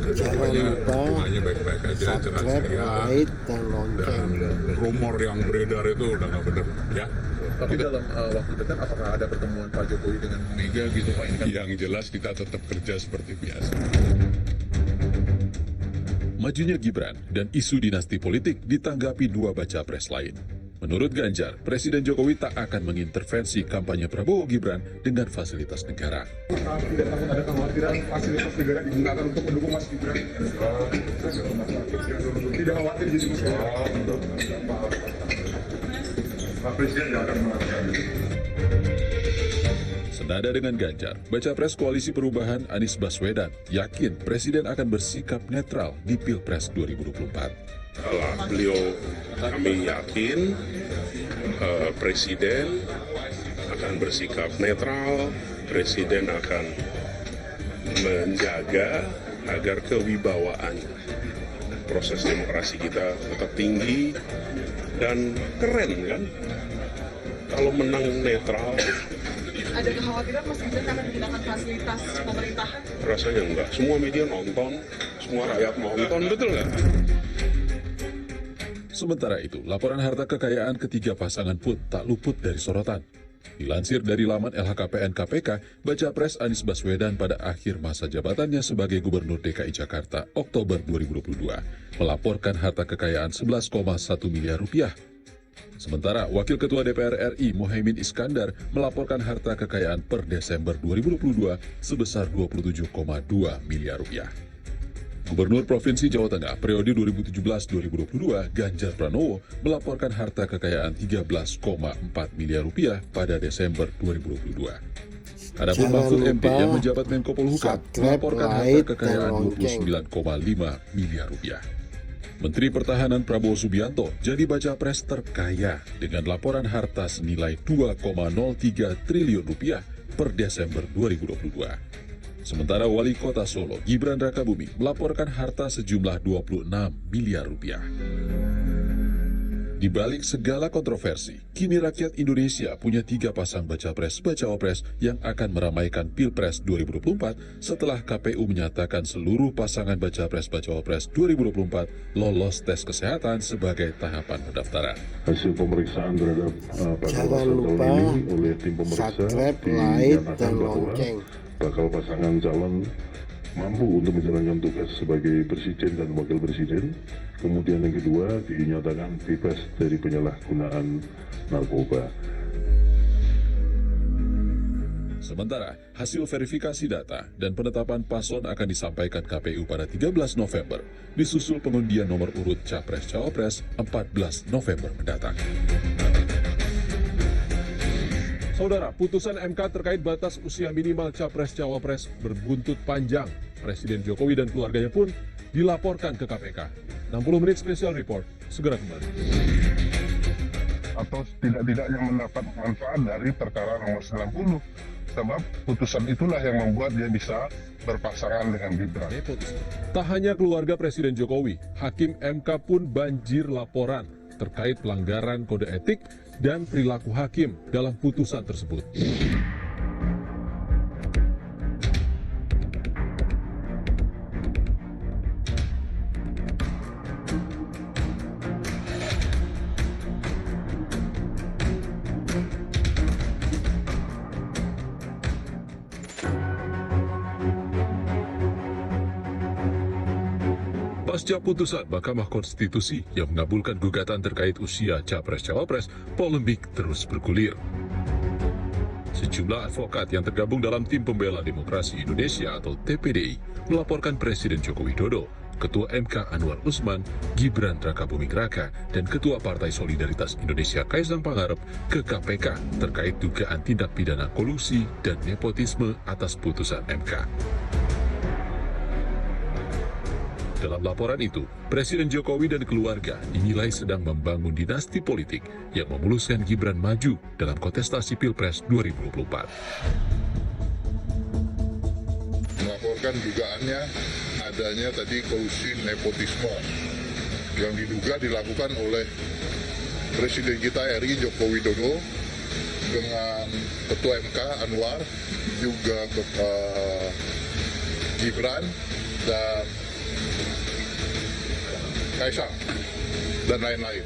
Jangan lupa hubungannya baik-baik aja, jelas subscribe, ria, like, dan lonceng. dan rumor yang beredar itu udah nggak benar ya. Tapi dalam waktu dekat apakah ada pertemuan Pak Jokowi dengan Bu Mega gitu Pak? Ini kan Yang jelas kita tetap kerja seperti biasa. Majunya Gibran dan isu dinasti politik ditanggapi dua baca pres lain. Menurut Ganjar, Presiden Jokowi tak akan mengintervensi kampanye Prabowo Gibran dengan fasilitas negara. tidak takut ada kekhawatiran fasilitas negara digunakan untuk mendukung Mas Gibran. Tidak khawatir jadi Mas Gibran. Pak Presiden yang akan melakukan. Senada dengan Ganjar, baca pres Koalisi Perubahan Anies Baswedan yakin Presiden akan bersikap netral di Pilpres 2024. Kami yakin Presiden akan bersikap netral, Presiden akan menjaga agar kewibawaan proses demokrasi kita tetap tinggi dan keren kan. Kalau menang netral, ada kekhawatiran Mas Gibran akan menggunakan fasilitas pemerintahan? rasanya enggak. Semua media nonton, semua rakyat nonton, betul nggak? Sementara itu, laporan harta kekayaan ketiga pasangan pun tak luput dari sorotan. Dilansir dari laman LHKPN KPK, baca pres Anies Baswedan pada akhir masa jabatannya sebagai Gubernur DKI Jakarta Oktober 2022 melaporkan harta kekayaan 11,1 miliar rupiah. Sementara Wakil Ketua DPR RI Muhaimin Iskandar melaporkan harta kekayaan per Desember 2022 sebesar 27,2 miliar rupiah. Gubernur Provinsi Jawa Tengah periode 2017-2022 Ganjar Pranowo melaporkan harta kekayaan 13,4 miliar rupiah pada Desember 2022. Adapun Jangan Mahfud MD lupa yang menjabat Menko Polhukam subscribe, melaporkan harta like, kekayaan dan lonceng. 29,5 miliar rupiah. Menteri Pertahanan Prabowo Subianto jadi baca pres terkaya dengan laporan harta senilai 2,03 triliun rupiah per Desember 2022. Sementara Wali Kota Solo, Gibran Rakabuming, melaporkan harta sejumlah 26 miliar rupiah. Di balik segala kontroversi, kini rakyat Indonesia punya 3 pasang baca pres-bacawa-pres yang akan meramaikan Pilpres 2024 setelah KPU menyatakan seluruh pasangan baca pres-bacawa-pres 2024 lolos tes kesehatan sebagai tahapan pendaftaran. Hasil pemeriksaan terhadap Jangan bakal lupa calon ini oleh tim pemeriksa subscribe, like, dinyatakan dan bahwa lonceng. bakal pasangan calon mampu untuk menjalankan tugas sebagai presiden dan wakil presiden. Kemudian yang kedua dinyatakan bebas dari penyalahgunaan narkoba. Sementara, hasil verifikasi data dan penetapan paslon akan disampaikan KPU pada 13 November, disusul pengundian nomor urut Capres-Cawapres 14 November mendatang. Saudara, putusan MK terkait batas usia minimal Capres-Cawapres berbuntut panjang. Presiden Jokowi dan keluarganya pun dilaporkan ke KPK. 60 menit special report, segera kembali. Atau tidak-tidaknya mendapat manfaat dari perkara nomor 90. Sebab putusan itulah yang membuat dia bisa berpasangan dengan Gibran. Tak hanya keluarga Presiden Jokowi, Hakim MK pun banjir laporan terkait pelanggaran kode etik dan perilaku hakim dalam putusan tersebut. Pasca putusan Mahkamah Konstitusi yang mengabulkan gugatan terkait usia Capres-Cawapres, polemik terus bergulir. Sejumlah advokat yang tergabung dalam Tim Pembela Demokrasi Indonesia atau TPDI melaporkan Presiden Joko Widodo, Ketua MK Anwar Usman, Gibran Rakabuming Raka, dan Ketua Partai Solidaritas Indonesia Kaisang Pangarep ke KPK terkait dugaan tindak pidana kolusi dan nepotisme atas putusan MK. Dalam laporan itu, Presiden Jokowi dan keluarga dinilai sedang membangun dinasti politik yang memuluskan Gibran maju dalam kontestasi Pilpres 2024. Melaporkan dugaannya adanya tadi kolusi nepotisme yang diduga dilakukan oleh Presiden kita RI Joko Widodo dengan Ketua MK Anwar, juga Gibran dan Kaisang, dan lain-lain.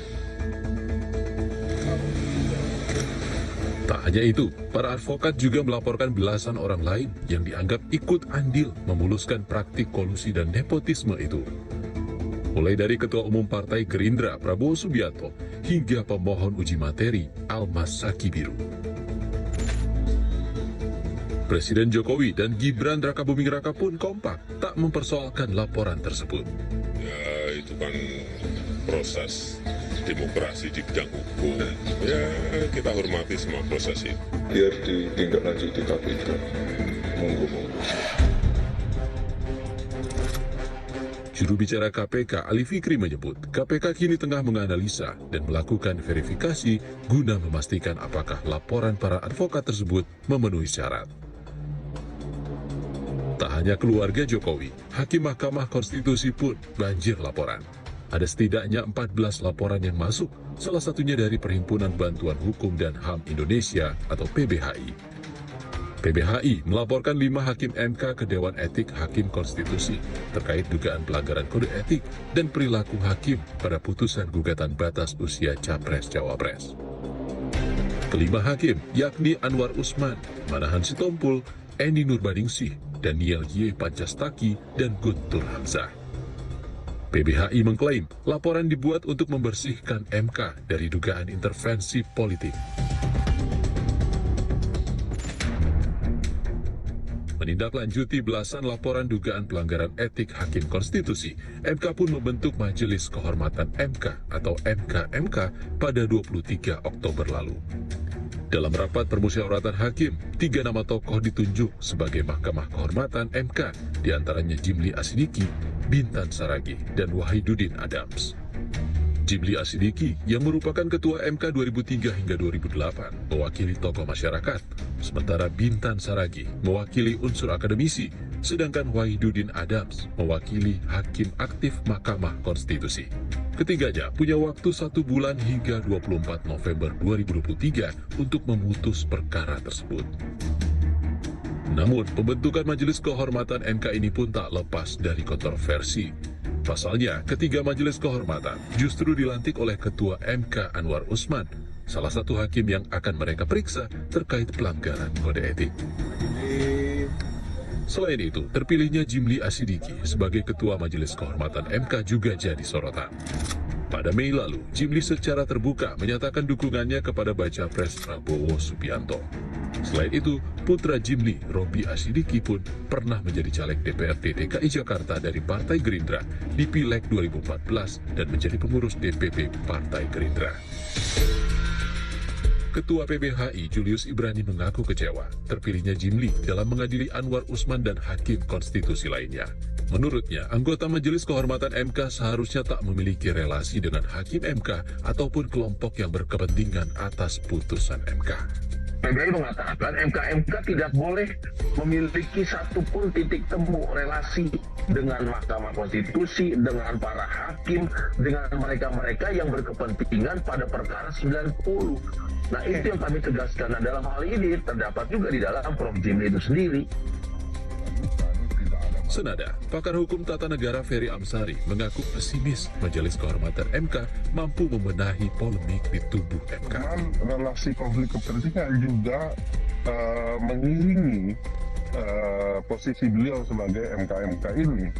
Tak hanya itu, para advokat juga melaporkan belasan orang lain yang dianggap ikut andil memuluskan praktik kolusi dan nepotisme itu. Mulai dari Ketua Umum Partai Gerindra Prabowo Subianto hingga pemohon uji materi Almas Saki Biru. Presiden Jokowi dan Gibran Rakabuming Raka pun kompak tak mempersoalkan laporan tersebut. Ya, itu kan proses demokrasi di bidang hukum. Ya, kita hormati semua proses itu. Biar ditindaklanjuti KPK. Monggo-monggo. Juru bicara KPK Ali Fikri menyebut KPK kini tengah menganalisa dan melakukan verifikasi guna memastikan apakah laporan para advokat tersebut memenuhi syarat. Tak hanya keluarga Jokowi, Hakim Mahkamah Konstitusi pun banjir laporan. Ada setidaknya 14 laporan yang masuk, salah satunya dari Perhimpunan Bantuan Hukum dan HAM Indonesia atau PBHI. PBHI melaporkan 5 hakim MK ke Dewan Etik Hakim Konstitusi terkait dugaan pelanggaran kode etik dan perilaku hakim pada putusan gugatan batas usia Capres-Cawapres. Kelima hakim, yakni Anwar Usman, Manahan Sitompul, Eni Nurbaningsih, Daniel Y. Pancastaki, dan Guntur Hamzah. PBHI mengklaim laporan dibuat untuk membersihkan MK dari dugaan intervensi politik. Menindaklanjuti belasan laporan dugaan pelanggaran etik Hakim Konstitusi, MK pun membentuk Majelis Kehormatan MK atau MKMK pada 23 Oktober lalu. Dalam rapat permusyawaratan hakim, 3 nama tokoh ditunjuk sebagai Mahkamah Kehormatan MK, diantaranya Jimli Asidiki, Bintan Saragih, dan Wahidudin Adams. Jimli Asidiki yang merupakan Ketua MK 2003 hingga 2008 mewakili tokoh masyarakat, sementara Bintan Saragih mewakili unsur akademisi, sedangkan Wahidudin Adams mewakili hakim aktif Mahkamah Konstitusi. Ketiganya punya waktu 1 bulan hingga 24 November 2023 untuk memutus perkara tersebut. Namun, pembentukan Majelis Kehormatan MK ini pun tak lepas dari kontroversi. Pasalnya, ketiga Majelis Kehormatan justru dilantik oleh Ketua MK Anwar Usman, salah satu hakim yang akan mereka periksa terkait pelanggaran kode etik. Selain itu, terpilihnya Jimli Asidiki sebagai Ketua Majelis Kehormatan MK juga jadi sorotan. Pada Mei lalu, Jimli secara terbuka menyatakan dukungannya kepada Baca Pres Prabowo Subianto. Selain itu, putra Jimli, Robi Asidiki pun pernah menjadi caleg DPRD DKI Jakarta dari Partai Gerindra di Pileg 2014 dan menjadi pengurus DPP Partai Gerindra. Ketua PBHI Julius Ibrani mengaku kecewa terpilihnya Jimli dalam mengadili Anwar Usman dan hakim konstitusi lainnya. Menurutnya, anggota Majelis Kehormatan MK seharusnya tak memiliki relasi dengan hakim MK ataupun kelompok yang berkepentingan atas putusan MK. PBHI mengatakan MK tidak boleh memiliki satupun titik temu relasi dengan Mahkamah Konstitusi, dengan para hakim, dengan mereka-mereka yang berkepentingan pada perkara 90. Nah, itu yang kami tegaskan. Nah, dalam hal ini terdapat juga di dalam Prof. Jimli itu sendiri. Senada, pakar hukum tata negara Ferry Amsari mengaku pesimis Majelis Kehormatan MK mampu membenahi polemik di tubuh MK. Relasi konflik kepentingan juga mengiringi posisi beliau sebagai MKMK ini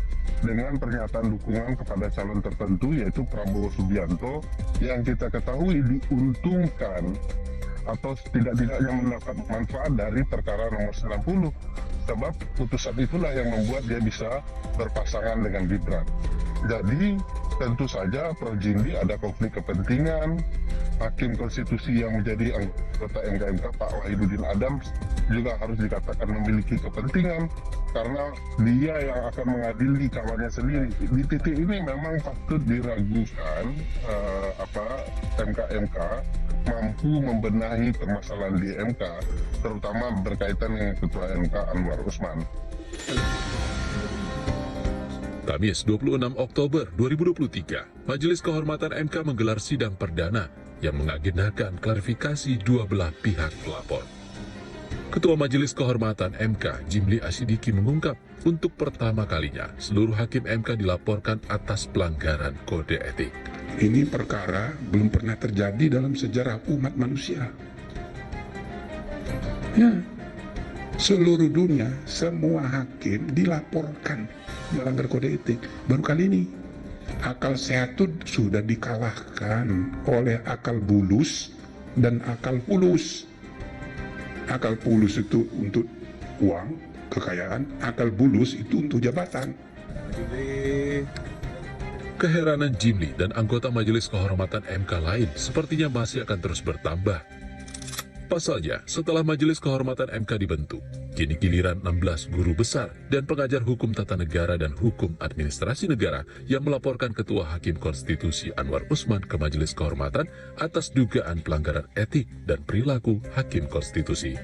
dengan pernyataan dukungan kepada calon tertentu yaitu Prabowo Subianto yang kita ketahui diuntungkan atau tidak-tidaknya mendapat manfaat dari perkara nomor 90. Sebab putusan itulah yang membuat dia bisa berpasangan dengan Gibran. Jadi tentu saja Prof. Jimli ada konflik kepentingan. Hakim konstitusi yang menjadi anggota MKMK Pak Wahidudin Adams juga harus dikatakan memiliki kepentingan karena dia yang akan mengadili kawannya sendiri. Di titik ini memang patut diragukan MKMK mampu membenahi permasalahan di MK, terutama berkaitan dengan Ketua MK Anwar Usman. Kamis 26 Oktober 2023, Majelis Kehormatan MK menggelar sidang perdana yang mengagendakan klarifikasi dua belah pihak pelapor. Ketua Majelis Kehormatan MK, Jimli Asidiki mengungkap untuk pertama kalinya seluruh hakim MK dilaporkan atas pelanggaran kode etik. Ini perkara belum pernah terjadi dalam sejarah umat manusia. Ya, seluruh dunia, semua hakim dilaporkan melanggar kode etik. Baru kali ini, akal sehat itu sudah dikalahkan oleh akal bulus dan akal pulus. Akal pulus itu untuk uang, kekayaan, akal bulus itu untuk jabatan. Keheranan Jimli dan anggota Majelis Kehormatan MK lain sepertinya masih akan terus bertambah. Pasalnya, setelah Majelis Kehormatan MK dibentuk, kini giliran 16 guru besar dan pengajar hukum tata negara dan hukum administrasi negara yang melaporkan Ketua Hakim Konstitusi Anwar Usman ke Majelis Kehormatan atas dugaan pelanggaran etik dan perilaku Hakim Konstitusi.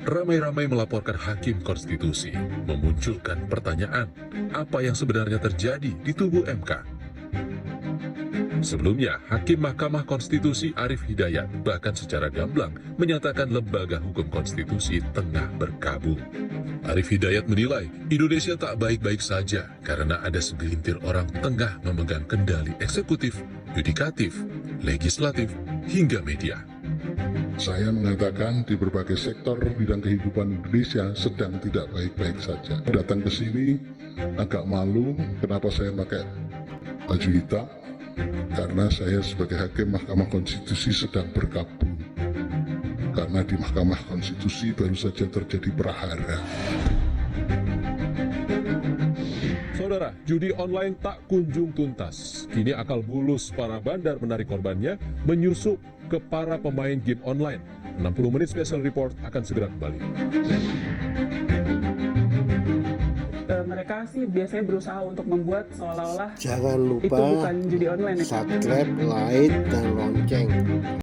Ramai-ramai melaporkan Hakim Konstitusi memunculkan pertanyaan, apa yang sebenarnya terjadi di tubuh MK? Sebelumnya, Hakim Mahkamah Konstitusi Arief Hidayat bahkan secara gamblang menyatakan lembaga hukum konstitusi tengah berkabung. Arief Hidayat menilai Indonesia tak baik-baik saja karena ada segelintir orang tengah memegang kendali eksekutif, yudikatif, legislatif, hingga media. Saya mengatakan di berbagai sektor bidang kehidupan Indonesia sedang tidak baik-baik saja. Datang ke sini agak malu kenapa saya pakai baju hitam, karena saya sebagai hakim Mahkamah Konstitusi sedang bergabung. Karena di Mahkamah Konstitusi baru saja terjadi prahara. Saudara, judi online tak kunjung tuntas. Kini akal bulus para bandar menarik korbannya menyusup ke para pemain game online. 60 menit special report akan segera kembali. Mereka sih biasanya berusaha untuk membuat seolah-olah Jangan itu lupa bukan judi online. subscribe, like, dan lonceng.